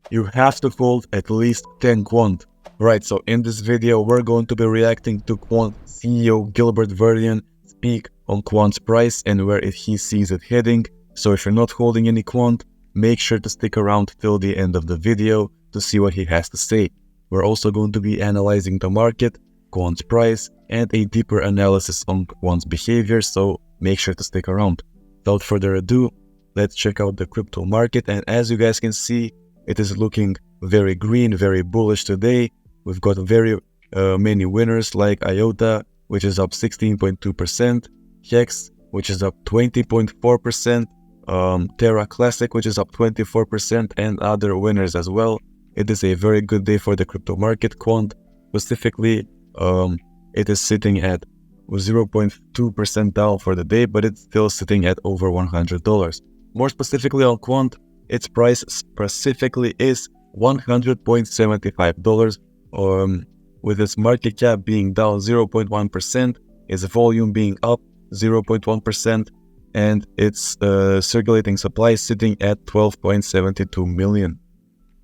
you have to hold at least 10 quant. Right, so in this video, we're going to be reacting to Quant CEO Gilbert Verdian speak on Quant's price and where he sees it heading. So if you're not holding any quant, make sure to stick around till the end of the video to see what he has to say. We're also going to be analyzing the market, Quant's price, and a deeper analysis on Quant's behavior, so make sure to stick around. Without further ado, let's check out the crypto market, and as you guys can see, it is looking very green, very bullish today. We've got very many winners like IOTA, which is up 16.2%, Hex, which is up 20.4%, Terra Classic, which is up 24%, and other winners as well. It is a very good day for the crypto market. Quant, specifically, it is sitting at 0.2% down for the day, but it's still sitting at over $100. More specifically on Quant, its price specifically is $100.75, with its market cap being down 0.1%, its volume being up 0.1%, and its circulating supply sitting at 12.72 million.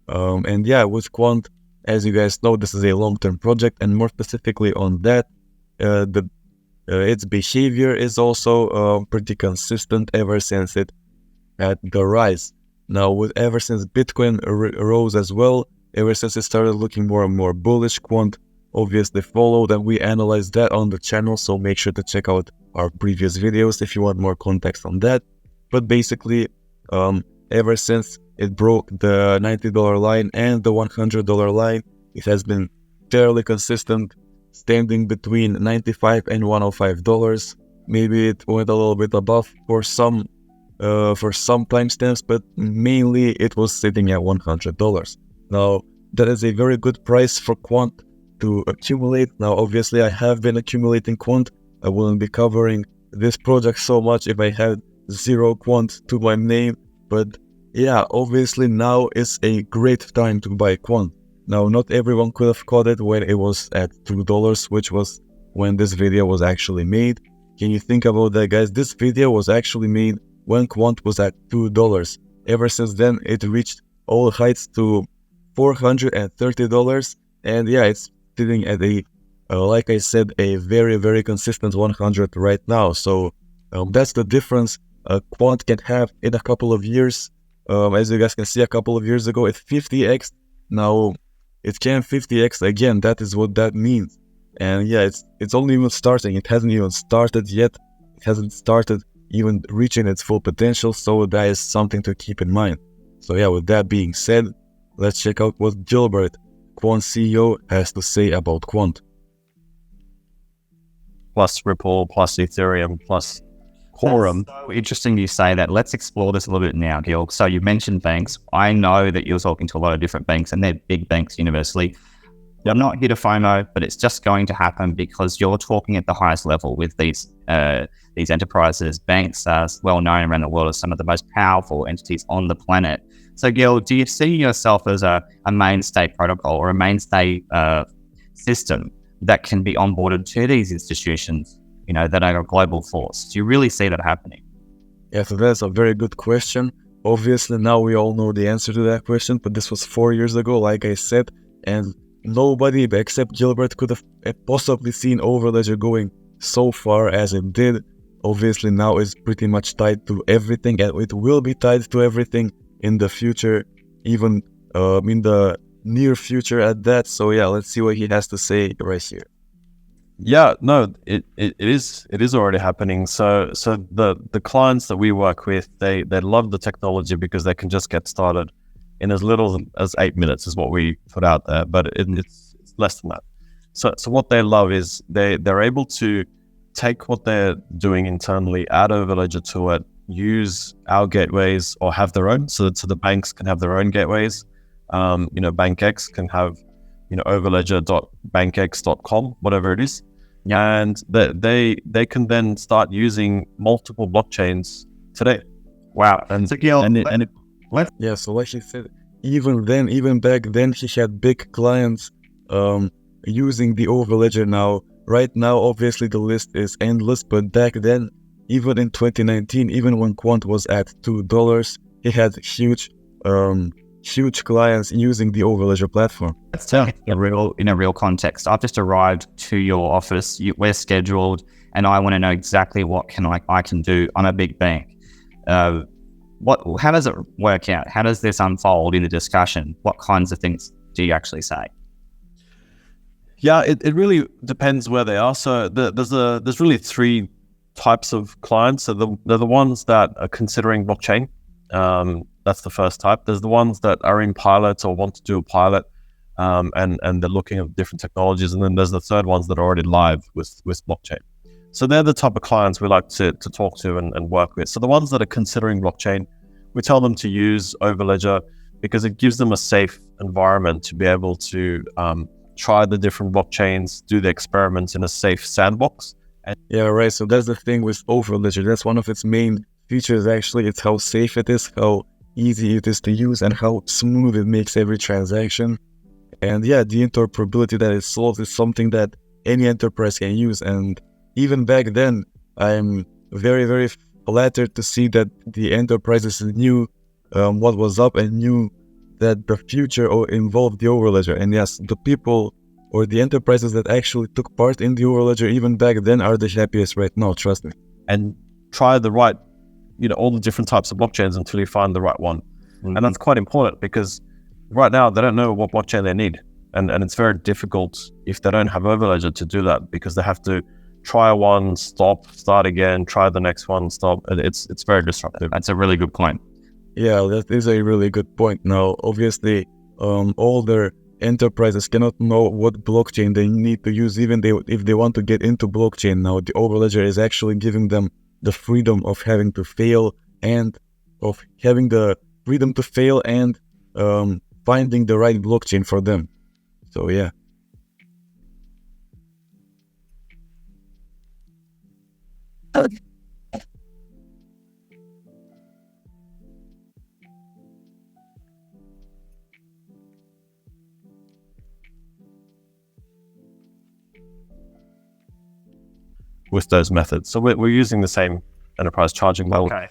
And yeah, with Quant, as you guys know, this is a long-term project, and more specifically on that, its behavior is also pretty consistent ever since it had the rise. Now, ever since Bitcoin rose as well, ever since it started looking more and more bullish, Quant obviously followed, and we analyzed that on the channel, so make sure to check out our previous videos if you want more context on that. But basically, ever since it broke the $90 line and the $100 line, it has been fairly consistent, standing between $95 and $105. Maybe it went a little bit above for some timestamps, but mainly it was sitting at $100. Now, that is a very good price for Quant to accumulate. Now, obviously, I have been accumulating Quant. I wouldn't be covering this project so much if I had zero Quant to my name, but yeah, obviously now is a great time to buy Quant. Now, not everyone could have caught it when it was at $2, which was when this video was actually made. Can you think about that, guys? This video was actually made when Quant was at $2. Ever since then, it reached all heights to $430, and yeah, it's sitting at a, like I said, a very, very consistent 100 right now. So that's the difference Quant can have in a couple of years. As you guys can see, a couple of years ago, it 50x. Now, it can 50x again. That is what that means. And yeah, it's only even starting. It hasn't even started yet. It hasn't started even reaching its full potential. So that is something to keep in mind. So yeah, with that being said, let's check out what Gilbert, Quant CEO, has to say about Quant. Plus Ripple, plus Ethereum, plus Quorum. Interesting you say that. Let's explore this a little bit now, Gil. So you mentioned banks. I know that you're talking to a lot of different banks, and they're big banks universally. I'm not here to FOMO, but it's just going to happen because you're talking at the highest level with these enterprises. Banks are well known around the world as some of the most powerful entities on the planet. So, Gil, do you see yourself as a mainstay protocol or a mainstay system that can be onboarded to these institutions, that are a global force? Do you really see that happening? Yeah, so that's a very good question. Obviously, now we all know the answer to that question, but this was 4 years ago, like I said, and nobody except Gilbert could have possibly seen Overledger going so far as it did. Obviously, now it's pretty much tied to everything, and it will be tied to everything in the future, even in the near future at that. So yeah, let's see what he has to say right here. Yeah, no, it is already happening. So the clients that we work with, they love the technology because they can just get started in as little as 8 minutes is what we put out there, but it's less than that. So what they love is they're able to take what they're doing internally, add Overledger to it, use our gateways or have their own. So the banks can have their own gateways. BankX can have overledger.bankx.com, whatever it is. Yeah. And they can then start using multiple blockchains today. Wow. And so Gil, yeah, so like he said, even back then, he had big clients using the Overledger. Now, right now, obviously the list is endless, but back then, even in 2019, even when Quant was at $2, he had huge huge clients using the Overledger platform. Let's take it in a real context. I've just arrived to your office. We're scheduled, and I want to know exactly what I can do. I'm a big bank. How does it work out? How does this unfold in the discussion? What kinds of things do you actually say? Yeah, it really depends where they are. So there's really three types of clients. So they're the ones that are considering blockchain. That's the first type. There's the ones that are in pilot or want to do a pilot, and they're looking at different technologies. And then there's the third ones that are already live with blockchain. So they're the type of clients we like to talk to and work with. So the ones that are considering blockchain, we tell them to use Overledger because it gives them a safe environment to be able to try the different blockchains, do the experiments in a safe sandbox. Yeah, right. So that's the thing with Overledger. That's one of its main features, actually. It's how safe it is, how easy it is to use, and how smooth it makes every transaction. And yeah, the interoperability that it solves is something that any enterprise can use. And even back then, I'm very, very flattered to see that the enterprises knew what was up and knew that the future involved the Overledger. And yes, the people or the enterprises that actually took part in the Overledger even back then are the happiest right now, trust me. And try the right, all the different types of blockchains until you find the right one. Mm-hmm. And that's quite important because right now they don't know what blockchain they need. And it's very difficult if they don't have Overledger to do that because they have to try one, stop, start again, try the next one, stop. It's very disruptive. That's a really good point. Yeah, that is a really good point. Now, obviously, older enterprises cannot know what blockchain they need to use, even if they want to get into blockchain. Now, the Overledger is actually giving them the freedom of having to fail and finding the right blockchain for them. So, yeah. With those methods, so we're using the same enterprise charging model, okay.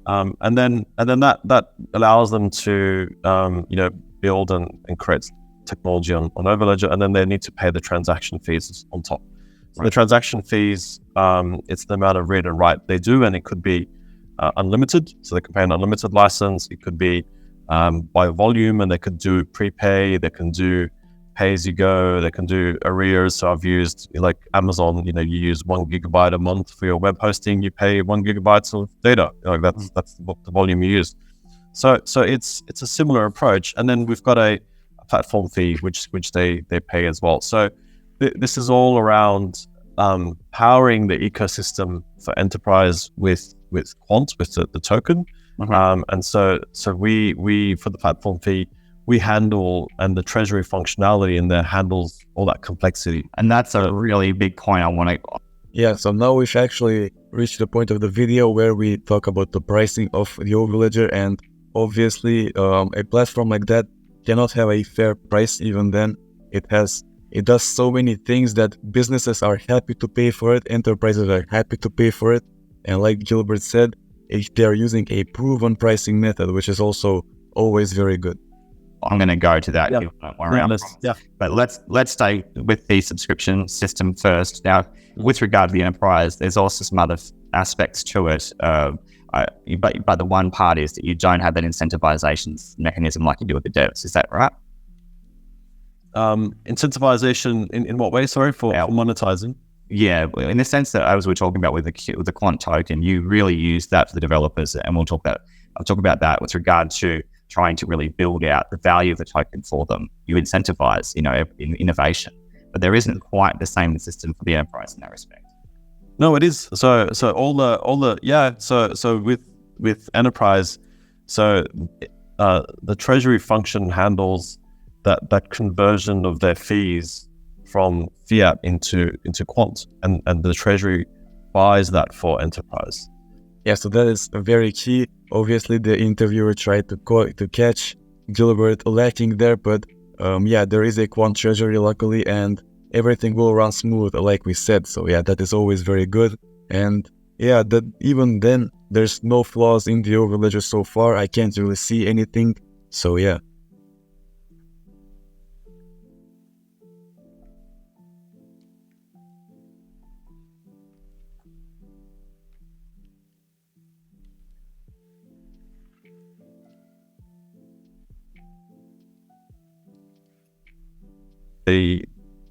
And then that allows them to build and create technology on Overledger, and then they need to pay the transaction fees on top. So right. The transaction fees, it's the amount of read and write they do, and it could be unlimited, so they can pay an unlimited license. It could be by volume, and they could do prepay. They can do pay as you go. They can do arrears. So I've used like Amazon. You use 1 gigabyte a month for your web hosting. You pay 1 gigabyte of data. That's the volume you use. So it's a similar approach. And then we've got a platform fee which they pay as well. So this is all around powering the ecosystem for enterprise with Quant, with the token. Mm-hmm. And so we for the platform fee, we handle, and the treasury functionality in there handles all that complexity. And that's a really big point I want to... Yeah, so now we've actually reached the point of the video where we talk about the pricing of the Overledger, and obviously a platform like that cannot have a fair price. Even then, it does so many things that businesses are happy to pay for it, enterprises are happy to pay for it, and like Gilbert said, they're using a proven pricing method, which is also always very good. I'm going to go to that. Yeah. Don't worry. But let's stay with the subscription system first. Now, with regard to the enterprise, there's also some other aspects to it. But the one part is that you don't have that incentivization mechanism like you do with the devs. Is that right? Incentivization in what way? Sorry, for monetizing. Yeah, in the sense that, as we're talking about with the Quant token, you really use that for the developers, and I'll talk about that with regard to trying to really build out the value of the token for them. You incentivize, in innovation, but there isn't quite the same system for the enterprise in that respect. No, it is. So with enterprise, so the treasury function handles that conversion of their fees from fiat into Quant, and the treasury buys that for enterprise. Yeah, so that is very key. Obviously, the interviewer tried to catch Gilbert lacking there, but there is a Quant treasury luckily, and everything will run smooth, like we said. So yeah, that is always very good. And yeah, that even then, there's no flaws in the Overledger so far. I can't really see anything. So yeah,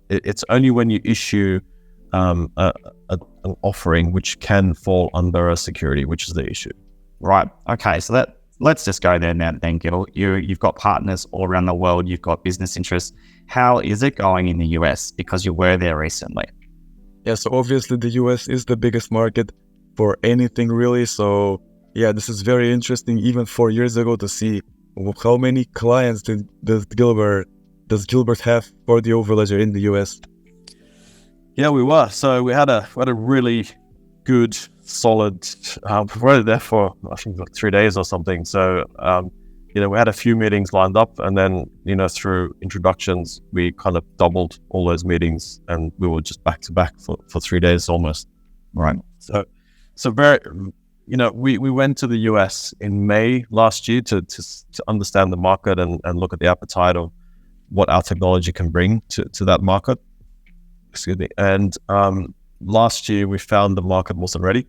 it's only when you issue an offering which can fall under a security, which is the issue. Right. Okay. So let's just go there now, then, Gil. You've got partners all around the world. You've got business interests. How is it going in the US? Because you were there recently. Yeah, so obviously the US is the biggest market for anything really. So yeah, this is very interesting even 4 years ago to see how many clients does Gilbert have for the Overledger in the US. Yeah, we were. So we had a really good, solid. We were there for I think like 3 days or something. So we had a few meetings lined up, and then through introductions, we kind of doubled all those meetings, and we were just back to back for 3 days almost. Right. So very. We went to the US in May last year to understand the market and look at the appetite of what our technology can bring to that market. Excuse me. And last year we found the market wasn't ready.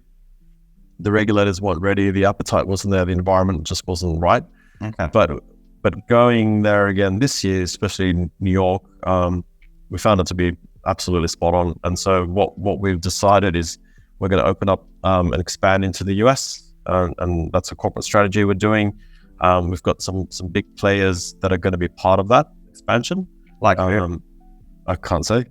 The regulators weren't ready. The appetite wasn't there. The environment just wasn't right. Okay. But going there again this year, especially in New York, we found it to be absolutely spot on. And so what we've decided is we're going to open up and expand into the US, and that's a corporate strategy we're doing. We've got some big players that are going to be part of that expansion. Like I can't say.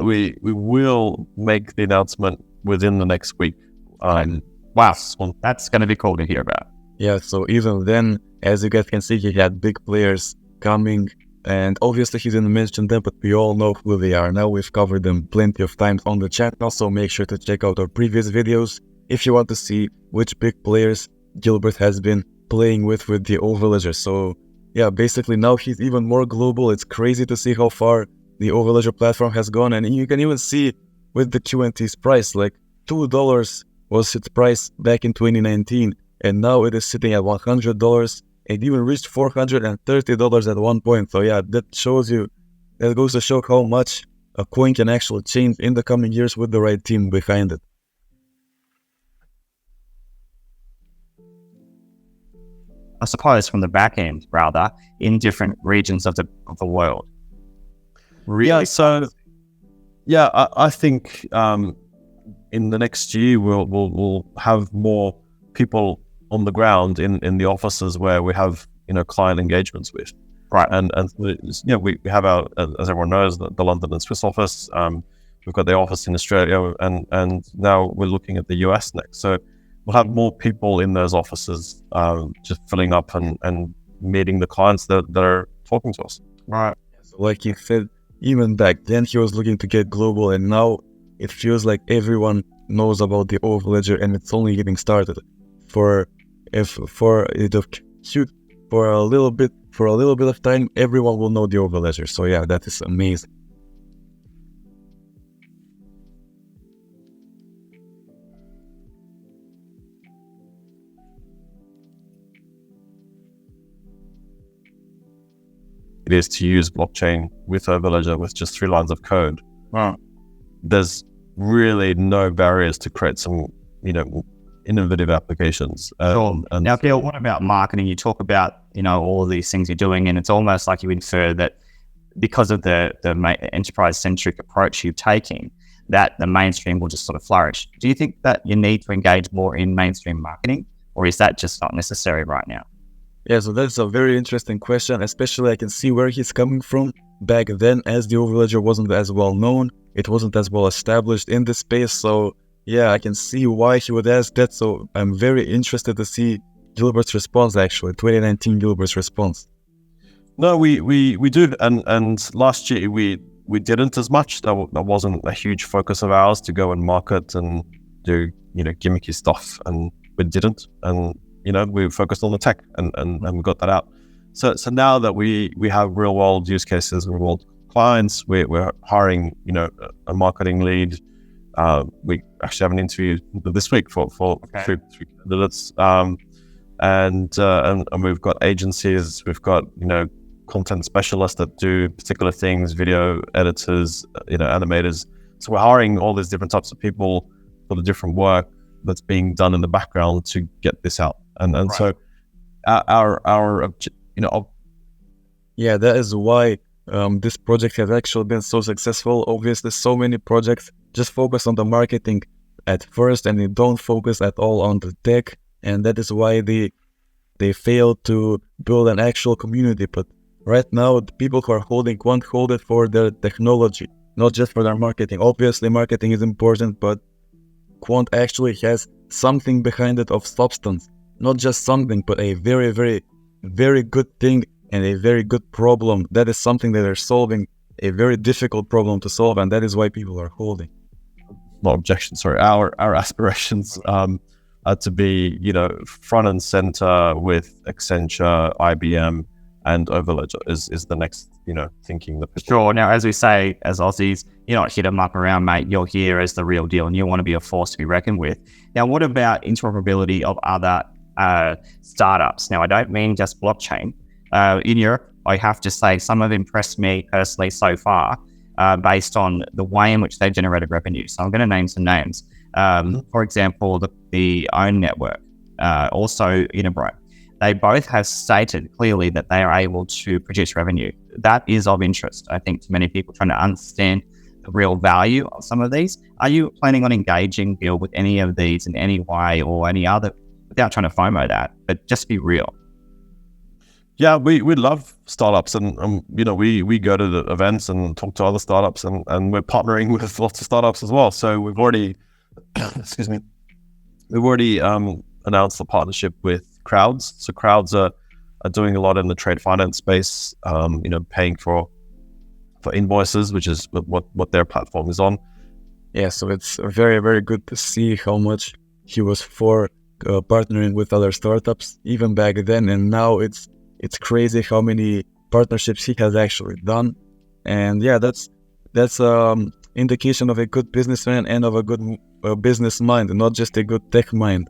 We will make the announcement within the next week. Wow, that's going to be cool to hear about. Yeah, so even then, as you guys can see, he had big players coming, and obviously he didn't mention them, but we all know who they are now. We've covered them plenty of times on the channel, so make sure to check out our previous videos if you want to see which big players Gilbert has been playing with the Overledger. So yeah, basically now he's even more global. It's crazy to see how far the Overledger platform has gone, and you can even see with the Q's price, like $2 was its price back in 2019, and now it is sitting at $100. It even reached $430 at one point. So yeah, that goes to show how much a coin can actually change in the coming years with the right team behind it. I suppose from the back end, rather, in different regions of the world. Really? Yeah, so I think in the next year we'll have more people on the ground in the offices where we have client engagements with. Right. And we have our, as everyone knows, the London and Swiss office. We've got the office in Australia, and now we're looking at the US next. So we'll have more people in those offices, just filling up and meeting the clients that are talking to us. Right. So like you said, even back then he was looking to get global, and now it feels like everyone knows about the Overledger, and it's only getting started. For a little bit of time, everyone will know the Overledger. So yeah, that is amazing. It is to use blockchain with Overledger with just 3 lines of code. Wow. There's really no barriers to create some, innovative applications. Sure. Now, Gil, what about marketing? You talk about, all of these things you're doing, and it's almost like you infer that because of the enterprise-centric approach you're taking, that the mainstream will just sort of flourish. Do you think that you need to engage more in mainstream marketing, or is that just not necessary right now? Yeah, so that's a very interesting question, especially I can see where he's coming from. Back then, as the Overledger wasn't as well known, it wasn't as well established in this space, so yeah, I can see why he would ask that. So I'm very interested to see Gilbert's response, actually, 2019 Gilbert's response. No, we do, and last year we didn't as much. That wasn't a huge focus of ours to go and market and do gimmicky stuff, and we didn't. And we focused on the tech, and we got that out. So now that we have real world use cases, real world clients, we're hiring a marketing lead. We actually have an interview this week for three candidates, and we've got agencies, we've got content specialists that do particular things, video editors, animators. So we're hiring all these different types of people for the different work that's being done in the background to get this out. And right. So our yeah, that is why this project has actually been so successful. Obviously, so many projects just focus on the marketing at first and they don't focus at all on the tech, and that is why they fail to build an actual community. But right now, the people who are holding Quant hold it for their technology, not just for their marketing. Obviously, marketing is important, but Quant actually has something behind it of substance. Not just something, but a very, very, very good thing and a very good problem. That is something that they're solving, a very difficult problem to solve, and that is why people are holding. Not objection, sorry. Our aspirations are to be, front and center with Accenture, IBM, and Overledger is the next, thinking. Sure. Now, as we say, as Aussies, you're not here to muck around, mate. You're here as the real deal, and you want to be a force to be reckoned with. Now, what about interoperability of other startups? Now, I don't mean just blockchain. In Europe, I have to say some have impressed me personally so far, based on the way in which they generated revenue. So I'm going to name some names. For example, the OWN network, also Unibro. They both have stated clearly that they are able to produce revenue. That is of interest, I think, to many people trying to understand the real value of some of these. Are you planning on engaging, Gil, with any of these in any way or any other, without trying to FOMO that, but just be real? Yeah, we love startups, and we go to the events and talk to other startups, and we're partnering with lots of startups as well. So we've already, announced the partnership with Crowds. So Crowds are doing a lot in the trade finance space, paying for invoices, which is what their platform is on. Yeah, so it's very, very good to see how much he was for partnering with other startups even back then, and now it's crazy how many partnerships he has actually done. And yeah, that's indication of a good businessman and of a good business mind, not just a good tech mind.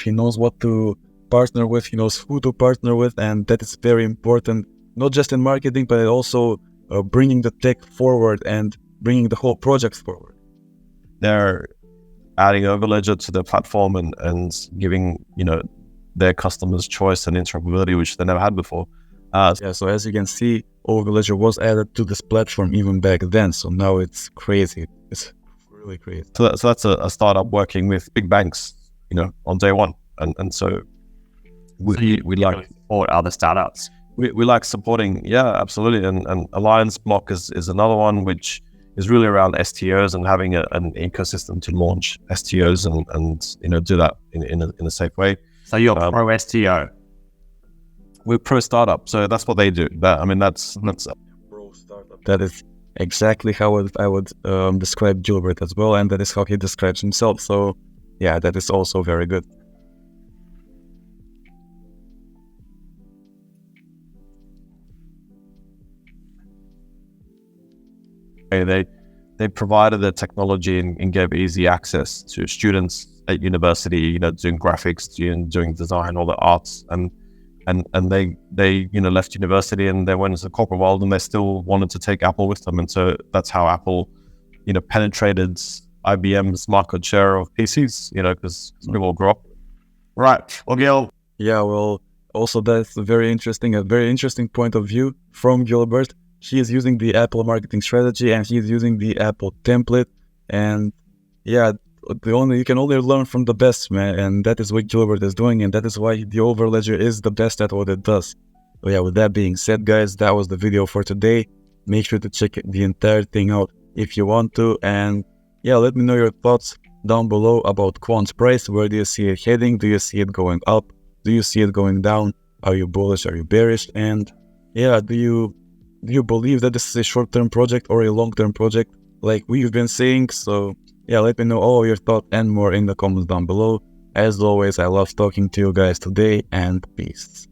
He knows what to partner with, he knows who to partner with, and that is very important, not just in marketing, but also bringing the tech forward and bringing the whole project forward. They're adding Overledger to their platform and giving, their customers choice and interoperability, which they never had before. So as you can see, Overledger was added to this platform even back then. So now it's crazy. It's really crazy. So that's a startup working with big banks, on day one. And so we like support other startups. We like supporting, yeah, absolutely. And Alliance Block is another one, which is really around STOs and having an ecosystem to launch STOs and do that in a safe way. So you're pro STO. We're pro startup, so that's what they do. That's pro startup. That is exactly how I would describe Gilbert as well, and that is how he describes himself. So yeah, that is also very good. They provided the technology and gave easy access to students at university, doing graphics, doing design, all the arts, and they left university and they went into the corporate world, and they still wanted to take Apple with them, and so that's how Apple, penetrated IBM's market share of PCs, because people grew up. Right. Well, Gil. Yeah. Well, also that's a very interesting point of view from Gilbert. He is using the Apple marketing strategy and he is using the Apple template, and yeah. You can only learn from the best, man, and that is what Gilbert is doing, and that is why the Overledger is the best at what it does. So yeah, with that being said, guys, that was the video for today. Make sure to check the entire thing out if you want to, and yeah, let me know your thoughts down below about Quants price. Where do you see it heading? Do you see it going up? Do you see it going down? Are you bullish? Are you bearish? And yeah, do you believe that this is a short-term project or a long-term project, like we've been saying? So yeah, let me know all your thoughts and more in the comments down below. As always, I love talking to you guys today, and peace.